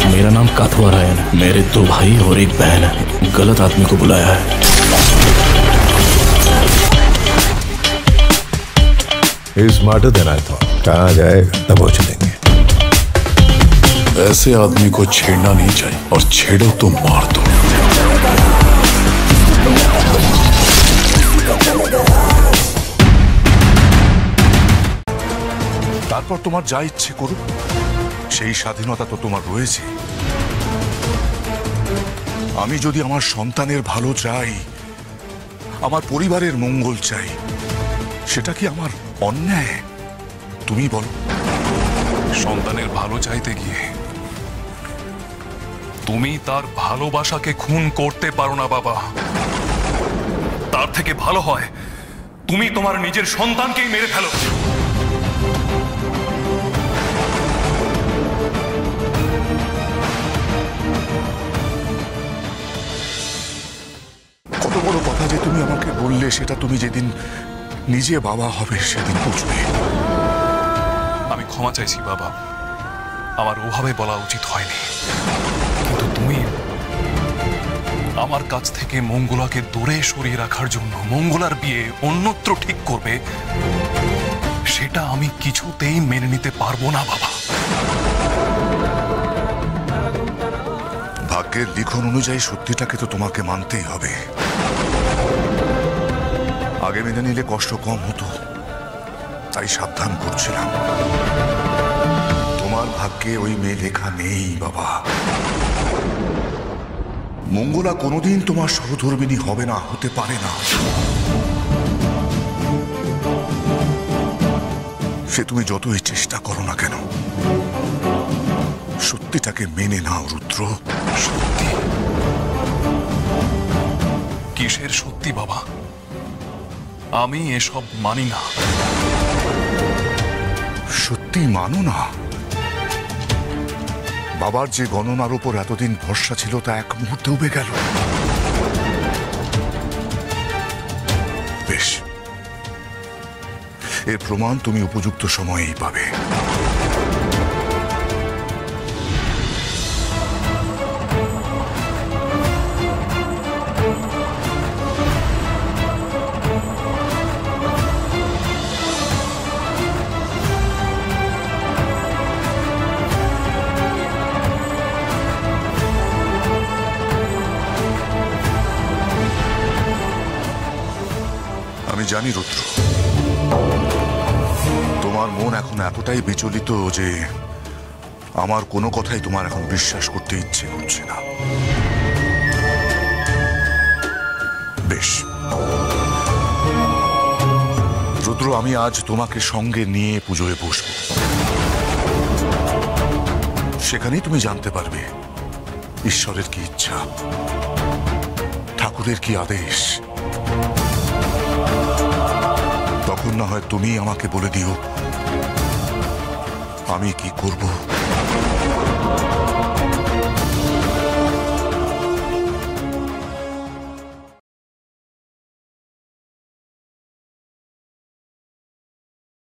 मेरा नाम काथुआ रायन है। मेरे 2 भाई और 1 बहन है। गलत आदमी को बुलाया है। स्मार्टर देना है तो कहाँ जाएगा, दबोच देंगे। ऐसे आदमी को छेड़ना नहीं चाहिए, और छेड़ो तो मार दो। তারপর তোমার যা ইচ্ছে করুক, সেই স্বাধীনতা তো তোমার রয়েছে। আমি যদি আমার সন্তানের ভালো চাই, আমার পরিবারের মঙ্গল চাই, সেটা কি আমার অন্যায়? তুমি বলো। সন্তানের ভালো চাইতে গিয়ে তুমি তার ভালোবাসাকে খুন করতে পারো না বাবা। তার থেকে ভালো হয় তুমি তোমার নিজের সন্তানকেই মেরে ফেলো। কত বড় কথা যে তুমি আমাকে বললে, সেটা তুমি যেদিন নিজে বাবা হবে সেদিন বুঝবে। আমি ক্ষমা চাইছি বাবা, আমার ওভাবে বলা উচিত হয়নি। কিন্তু তুমি আমার কাছ থেকে মঙ্গলাকে দূরে সরিয়ে রাখার জন্য মঙ্গলার বিয়ে অন্যত্র ঠিক করবে, সেটা আমি কিছুতেই মেনে নিতে পারবো না বাবা। ভাগ্যের লিখন অনুযায়ী সত্যিটাকে তো তোমাকে মানতেই হবে। আগে মেনে নিলে কষ্ট কম হতো, তাই সাবধান করছিলাম। তোমার ভাগ্যে ওই মেয়ে লেখা নেই বাবা। মঙ্গলা কোনোদিন তোমার সহধর্মিণী হবে না, হতে পারে না। সে তুমি যতই চেষ্টা করো না কেন, সত্যিটাকে মেনে নাও রুদ্র। সত্যি? কিসের সত্যি বাবা? আমি এসব মানি না। সত্যি মানো না? বাবার যে গণনার উপর এতদিন ভরসা ছিল, তা এক মুহূর্তে উবে গেল। বেশ, এর প্রমাণ তুমি উপযুক্ত সময়েই পাবে। আমি জানি রুদ্র, তোমার মন এখন এতটাই বিচলিত যে আমার কোনো কথাই তোমার এখন বিশ্বাস করতে ইচ্ছে করছে না। বেশ রুদ্র, আমি আজ তোমাকে সঙ্গে নিয়ে পুজোয় বসবো। সেখানেই তুমি জানতে পারবে ঈশ্বরের কি ইচ্ছা, ঠাকুরের কি আদেশ। তখন না হয় তুমি আমাকে বলে দিও আমি কি করব।